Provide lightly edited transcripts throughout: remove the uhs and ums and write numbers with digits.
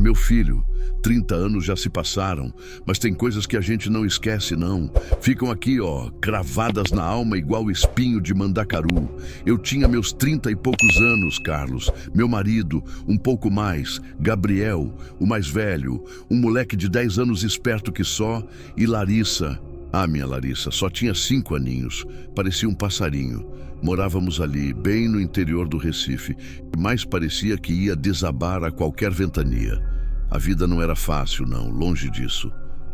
meu filho, 30 anos já se passaram, mas tem coisas que a gente não esquece, não. Ficam aqui, ó, cravadas na alma igual espinho de mandacaru. Eu tinha meus 30 e poucos anos, Carlos. Meu marido, um pouco mais. Gabriel, o mais velho. Um moleque de 10 anos esperto que só. E Larissa. Ah, minha Larissa, só tinha 5 aninhos. Parecia um passarinho. Morávamos ali, bem no interior do Recife. Mais parecia que ia desabar a qualquer ventania. A vida não era fácil, não, longe disso.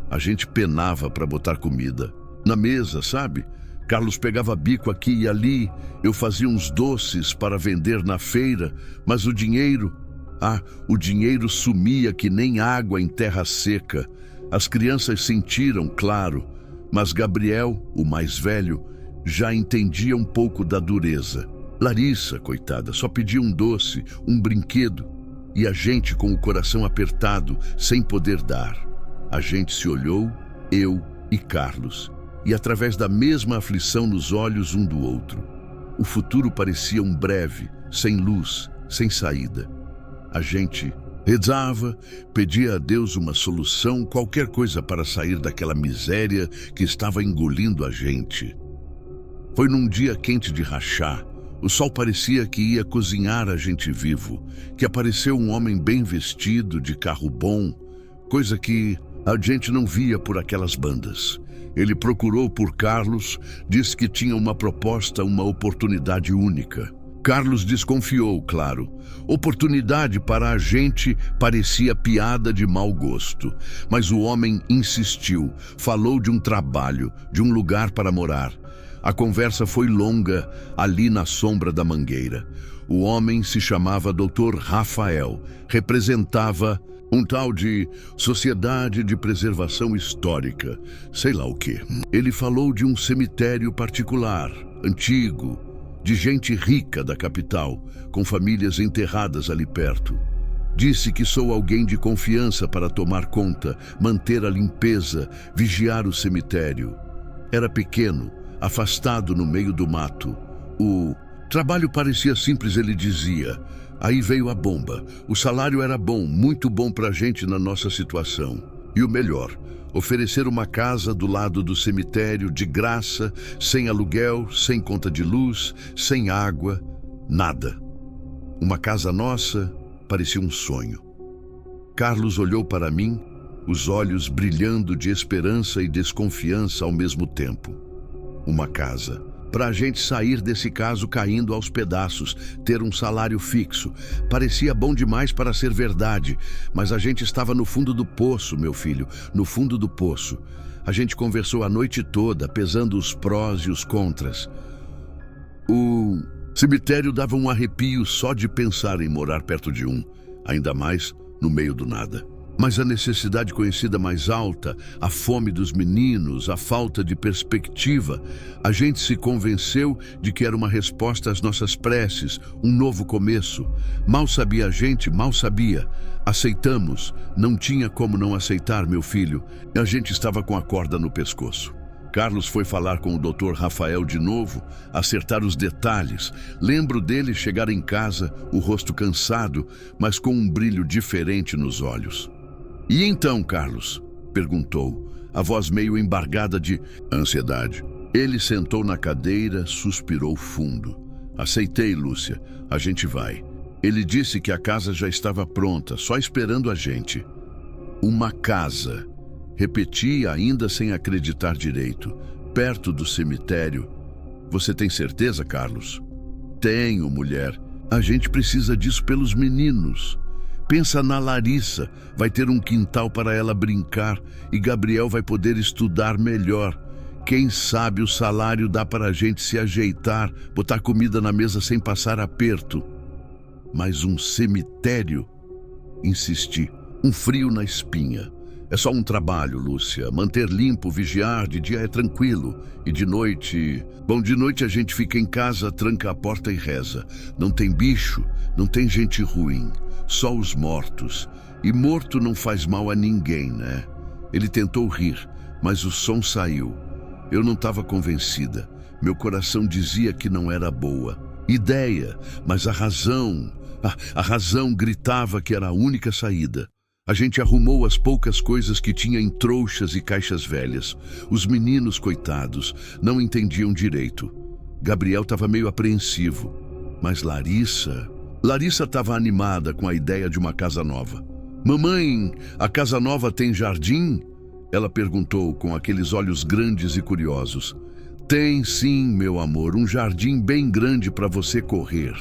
A gente penava para botar comida. Na mesa, sabe? Carlos pegava bico aqui e ali. Eu fazia uns doces para vender na feira, mas o dinheiro sumia que nem água em terra seca. As crianças sentiram, claro, mas Gabriel, o mais velho, já entendia um pouco da dureza. Larissa, coitada, só pedia um doce, um brinquedo, e a gente com o coração apertado, sem poder dar. A gente se olhou, eu e Carlos, e através da mesma aflição nos olhos um do outro. O futuro parecia um breve, sem luz, sem saída. A gente rezava, pedia a Deus uma solução, qualquer coisa para sair daquela miséria que estava engolindo a gente. Foi num dia quente de rachar. O sol parecia que ia cozinhar a gente vivo, que apareceu um homem bem vestido, de carro bom, coisa que a gente não via por aquelas bandas. Ele procurou por Carlos, disse que tinha uma proposta, uma oportunidade única. Carlos desconfiou, claro. Oportunidade para a gente parecia piada de mau gosto, mas o homem insistiu, falou de um trabalho, de um lugar para morar. A conversa foi longa, ali na sombra da mangueira. O homem se chamava Dr. Rafael, representava um tal de Sociedade de Preservação Histórica, sei lá o quê. Ele falou de um cemitério particular, antigo, de gente rica da capital, com famílias enterradas ali perto. Disse que sou alguém de confiança para tomar conta, manter a limpeza, vigiar o cemitério. Era pequeno, afastado no meio do mato. O trabalho parecia simples, ele dizia. Aí veio a bomba. O salário era bom, muito bom pra gente na nossa situação. E o melhor, oferecer uma casa do lado do cemitério, de graça, sem aluguel, sem conta de luz, sem água, nada. Uma casa nossa parecia um sonho. Carlos olhou para mim, os olhos brilhando de esperança e desconfiança ao mesmo tempo. Uma casa. Para a gente sair desse caso caindo aos pedaços, ter um salário fixo. Parecia bom demais para ser verdade, mas a gente estava no fundo do poço, meu filho, no fundo do poço. A gente conversou a noite toda, pesando os prós e os contras. O cemitério dava um arrepio só de pensar em morar perto de um, ainda mais no meio do nada. Mas a necessidade conhecida mais alta, a fome dos meninos, a falta de perspectiva, a gente se convenceu de que era uma resposta às nossas preces, um novo começo. Mal sabia a gente, mal sabia. Aceitamos, não tinha como não aceitar, meu filho. A gente estava com a corda no pescoço. Carlos foi falar com o Dr. Rafael de novo, acertar os detalhes. Lembro dele chegar em casa, o rosto cansado, mas com um brilho diferente nos olhos. E então, Carlos? Perguntou, a voz meio embargada de ansiedade. Ele sentou na cadeira, suspirou fundo. Aceitei, Lúcia, a gente vai. Ele disse que a casa já estava pronta, só esperando a gente. Uma casa. Repeti ainda sem acreditar direito. Perto do cemitério. Você tem certeza, Carlos? Tenho, mulher. A gente precisa disso pelos meninos. Pensa na Larissa, vai ter um quintal para ela brincar e Gabriel vai poder estudar melhor. Quem sabe o salário dá para a gente se ajeitar, botar comida na mesa sem passar aperto. Mas um cemitério? Insisti, um frio na espinha. É só um trabalho, Lúcia. Manter limpo, vigiar, de dia é tranquilo. E de noite... Bom, de noite a gente fica em casa, tranca a porta e reza. Não tem bicho, não tem gente ruim. Só os mortos. E morto não faz mal a ninguém, né? Ele tentou rir, mas o som saiu. Eu não estava convencida. Meu coração dizia que não era boa. Ideia, mas a razão gritava que era a única saída. A gente arrumou as poucas coisas que tinha em trouxas e caixas velhas. Os meninos, coitados, não entendiam direito. Gabriel estava meio apreensivo, mas Larissa estava animada com a ideia de uma casa nova. Mamãe, a casa nova tem jardim? Ela perguntou com aqueles olhos grandes e curiosos. Tem sim, meu amor, um jardim bem grande para você correr.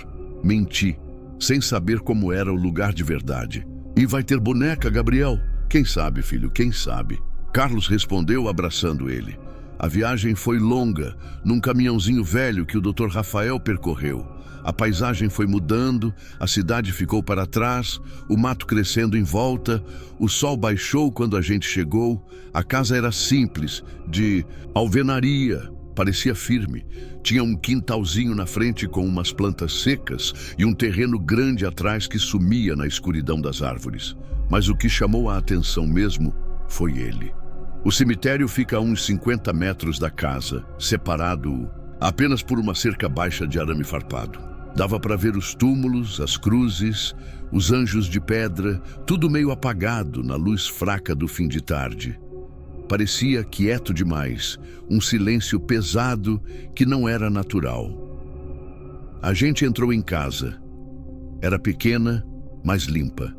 Menti, sem saber como era o lugar de verdade. E vai ter boneca, Gabriel? Quem sabe, filho, quem sabe? Carlos respondeu abraçando ele. A viagem foi longa, num caminhãozinho velho que o Dr. Rafael percorreu. A paisagem foi mudando, a cidade ficou para trás, o mato crescendo em volta, o sol baixou quando a gente chegou, a casa era simples, de alvenaria, parecia firme. Tinha um quintalzinho na frente com umas plantas secas e um terreno grande atrás que sumia na escuridão das árvores. Mas o que chamou a atenção mesmo foi ele. O cemitério fica a uns 50 metros da casa, separado apenas por uma cerca baixa de arame farpado. Dava para ver os túmulos, as cruzes, os anjos de pedra, tudo meio apagado na luz fraca do fim de tarde. Parecia quieto demais, um silêncio pesado que não era natural. A gente entrou em casa. Era pequena, mas limpa.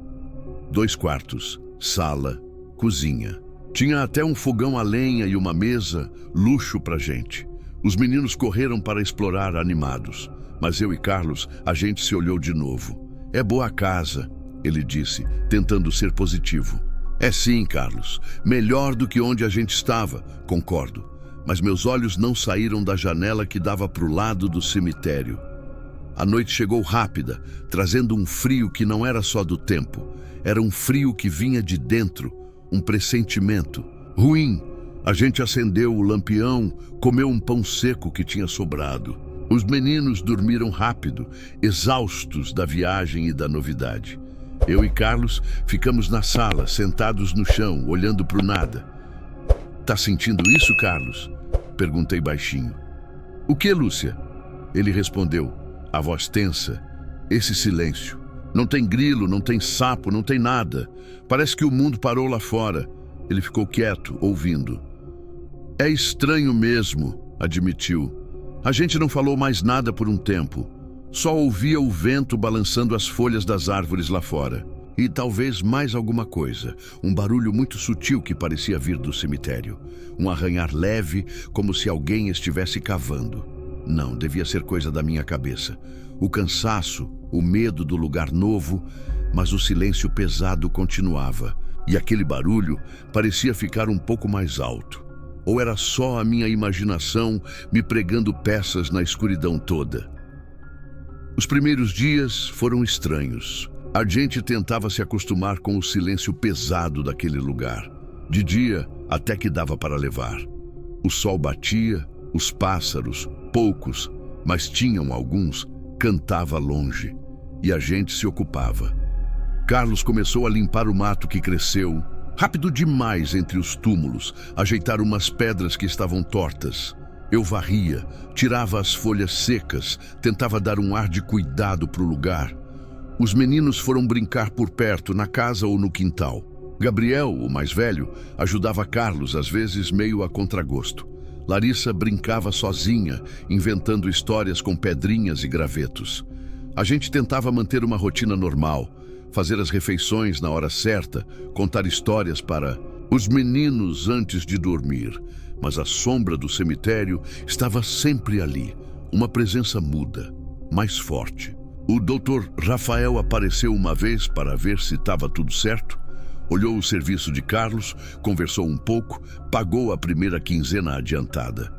2 quartos, sala, cozinha. Tinha até um fogão a lenha e uma mesa, luxo pra gente. Os meninos correram para explorar animados. Mas eu e Carlos, a gente se olhou de novo. É boa a casa, ele disse, tentando ser positivo. É sim, Carlos. Melhor do que onde a gente estava, concordo. Mas meus olhos não saíram da janela que dava para o lado do cemitério. A noite chegou rápida, trazendo um frio que não era só do tempo. Era um frio que vinha de dentro, um pressentimento. Ruim. A gente acendeu o lampião, comeu um pão seco que tinha sobrado. Os meninos dormiram rápido, exaustos da viagem e da novidade. Eu e Carlos ficamos na sala, sentados no chão, olhando para o nada. Tá sentindo isso, Carlos? Perguntei baixinho. O que, Lúcia? Ele respondeu, a voz tensa. Esse silêncio. Não tem grilo, não tem sapo, não tem nada. Parece que o mundo parou lá fora. Ele ficou quieto, ouvindo. É estranho mesmo, admitiu. A gente não falou mais nada por um tempo. Só ouvia o vento balançando as folhas das árvores lá fora. E talvez mais alguma coisa. Um barulho muito sutil que parecia vir do cemitério. Um arranhar leve, como se alguém estivesse cavando. Não, devia ser coisa da minha cabeça. O cansaço, o medo do lugar novo, mas o silêncio pesado continuava. E aquele barulho parecia ficar um pouco mais alto. Ou era só a minha imaginação me pregando peças na escuridão toda? Os primeiros dias foram estranhos. A gente tentava se acostumar com o silêncio pesado daquele lugar. De dia, até que dava para levar. O sol batia, os pássaros, poucos, mas tinham alguns, cantava longe. E a gente se ocupava. Carlos começou a limpar o mato que cresceu, rápido demais entre os túmulos, ajeitar umas pedras que estavam tortas. Eu varria, tirava as folhas secas, tentava dar um ar de cuidado para o lugar. Os meninos foram brincar por perto, na casa ou no quintal. Gabriel, o mais velho, ajudava Carlos, às vezes meio a contragosto. Larissa brincava sozinha, inventando histórias com pedrinhas e gravetos. A gente tentava manter uma rotina normal, fazer as refeições na hora certa, contar histórias para os meninos antes de dormir. Mas a sombra do cemitério estava sempre ali, uma presença muda, mais forte. O Dr. Rafael apareceu uma vez para ver se estava tudo certo, olhou o serviço de Carlos, conversou um pouco, pagou a primeira quinzena adiantada.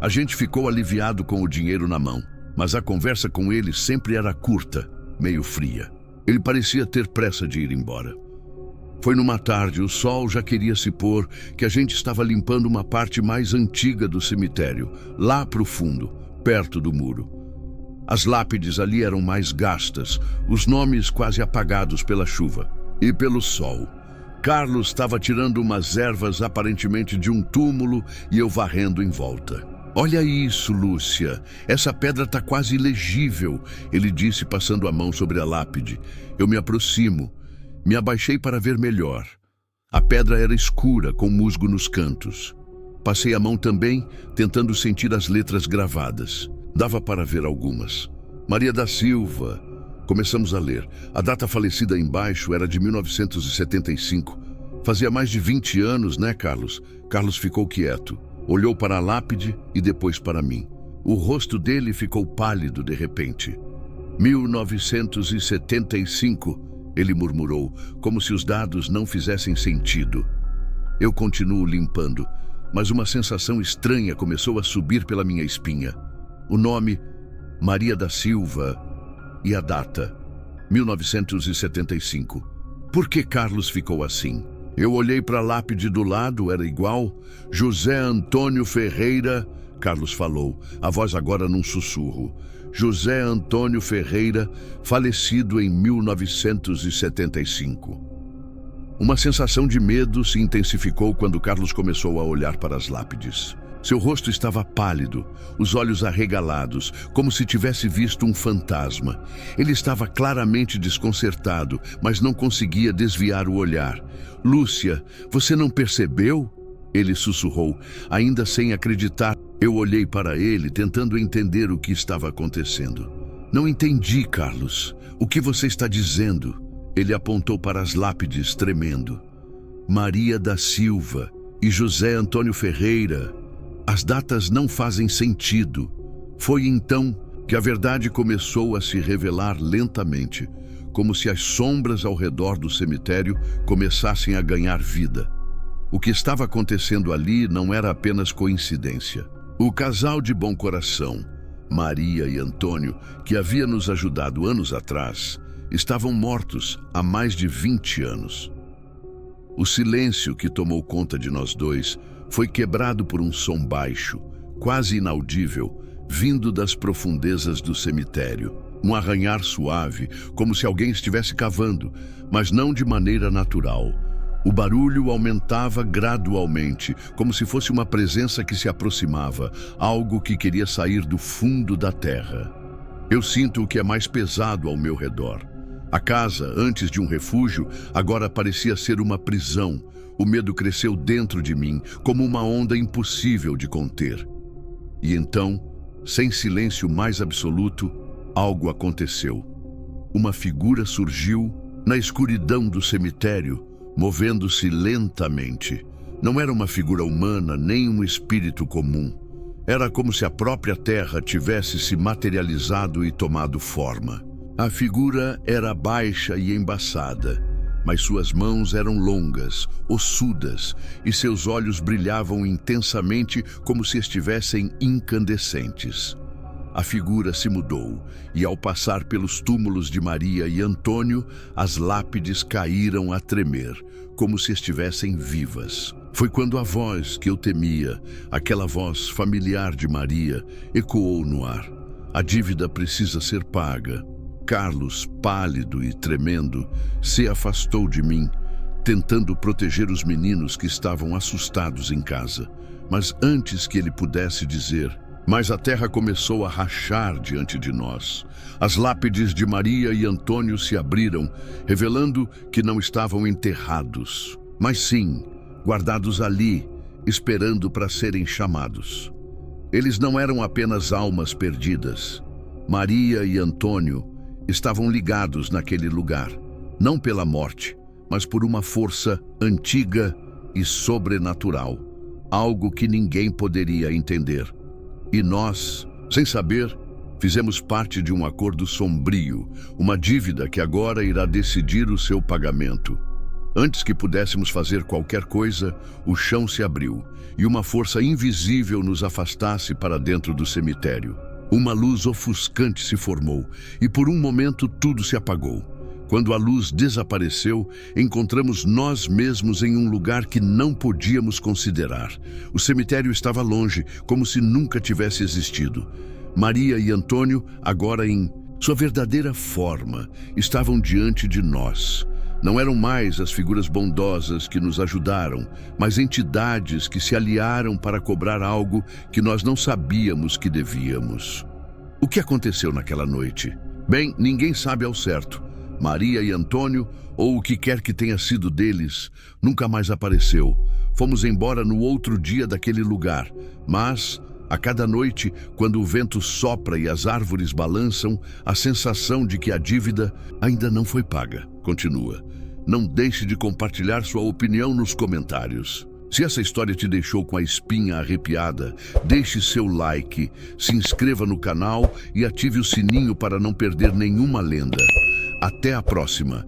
A gente ficou aliviado com o dinheiro na mão, mas a conversa com ele sempre era curta, meio fria. Ele parecia ter pressa de ir embora. Foi numa tarde, o sol já queria se pôr, que a gente estava limpando uma parte mais antiga do cemitério, lá para o fundo, perto do muro. As lápides ali eram mais gastas, os nomes quase apagados pela chuva e pelo sol. Carlos estava tirando umas ervas aparentemente de um túmulo e eu varrendo em volta. Olha isso, Lúcia, essa pedra está quase ilegível, ele disse passando a mão sobre a lápide. Eu me aproximo. Me abaixei para ver melhor. A pedra era escura, com musgo nos cantos. Passei a mão também, tentando sentir as letras gravadas. Dava para ver algumas. Maria da Silva. Começamos a ler. A data falecida embaixo era de 1975. Fazia mais de 20 anos, né, Carlos? Carlos ficou quieto. Olhou para a lápide e depois para mim. O rosto dele ficou pálido de repente. 1975, ele murmurou, como se os dados não fizessem sentido. Eu continuo limpando, mas uma sensação estranha começou a subir pela minha espinha. O nome, Maria da Silva, e a data, 1975. Por que Carlos ficou assim? Eu olhei para a lápide do lado, era igual. José Antônio Ferreira, Carlos falou, a voz agora num sussurro. José Antônio Ferreira, falecido em 1975. Uma sensação de medo se intensificou quando Carlos começou a olhar para as lápides. Seu rosto estava pálido, os olhos arregalados, como se tivesse visto um fantasma. Ele estava claramente desconcertado, mas não conseguia desviar o olhar. Lúcia, você não percebeu? Ele sussurrou, ainda sem acreditar. Eu olhei para ele, tentando entender o que estava acontecendo. Não entendi, Carlos. O que você está dizendo? Ele apontou para as lápides, tremendo. Maria da Silva e José Antônio Ferreira. As datas não fazem sentido. Foi então que a verdade começou a se revelar lentamente, como se as sombras ao redor do cemitério começassem a ganhar vida. O que estava acontecendo ali não era apenas coincidência. O casal de bom coração, Maria e Antônio, que havia nos ajudado anos atrás, estavam mortos há mais de 20 anos. O silêncio que tomou conta de nós dois foi quebrado por um som baixo, quase inaudível, vindo das profundezas do cemitério. Um arranhar suave, como se alguém estivesse cavando, mas não de maneira natural. O barulho aumentava gradualmente, como se fosse uma presença que se aproximava, algo que queria sair do fundo da terra. Eu sinto o que é mais pesado ao meu redor. A casa, antes de um refúgio, agora parecia ser uma prisão. O medo cresceu dentro de mim, como uma onda impossível de conter. E então, sem silêncio mais absoluto, algo aconteceu. Uma figura surgiu na escuridão do cemitério, movendo-se lentamente. Não era uma figura humana, nem um espírito comum. Era como se a própria terra tivesse se materializado e tomado forma. A figura era baixa e embaçada, mas suas mãos eram longas, ossudas, e seus olhos brilhavam intensamente como se estivessem incandescentes. A figura se mudou, e ao passar pelos túmulos de Maria e Antônio, as lápides caíram a tremer, como se estivessem vivas. Foi quando a voz que eu temia, aquela voz familiar de Maria, ecoou no ar. A dívida precisa ser paga. Carlos, pálido e tremendo, se afastou de mim, tentando proteger os meninos que estavam assustados em casa. Mas antes que ele pudesse dizer, mas a terra começou a rachar diante de nós. As lápides de Maria e Antônio se abriram, revelando que não estavam enterrados, mas sim, guardados ali, esperando para serem chamados. Eles não eram apenas almas perdidas. Maria e Antônio estavam ligados naquele lugar, não pela morte, mas por uma força antiga e sobrenatural, algo que ninguém poderia entender. E nós, sem saber, fizemos parte de um acordo sombrio, uma dívida que agora irá decidir o seu pagamento. Antes que pudéssemos fazer qualquer coisa, o chão se abriu e uma força invisível nos afastasse para dentro do cemitério. Uma luz ofuscante se formou e por um momento tudo se apagou. Quando a luz desapareceu, encontramos nós mesmos em um lugar que não podíamos considerar. O cemitério estava longe, como se nunca tivesse existido. Maria e Antônio, agora em sua verdadeira forma, estavam diante de nós. Não eram mais as figuras bondosas que nos ajudaram, mas entidades que se aliaram para cobrar algo que nós não sabíamos que devíamos. O que aconteceu naquela noite? Bem, ninguém sabe ao certo, Maria e Antônio, ou o que quer que tenha sido deles, nunca mais apareceu. Fomos embora no outro dia daquele lugar, mas, a cada noite, quando o vento sopra e as árvores balançam, a sensação de que a dívida ainda não foi paga. Continua. Não deixe de compartilhar sua opinião nos comentários. Se essa história te deixou com a espinha arrepiada, deixe seu like, se inscreva no canal e ative o sininho para não perder nenhuma lenda. Até a próxima!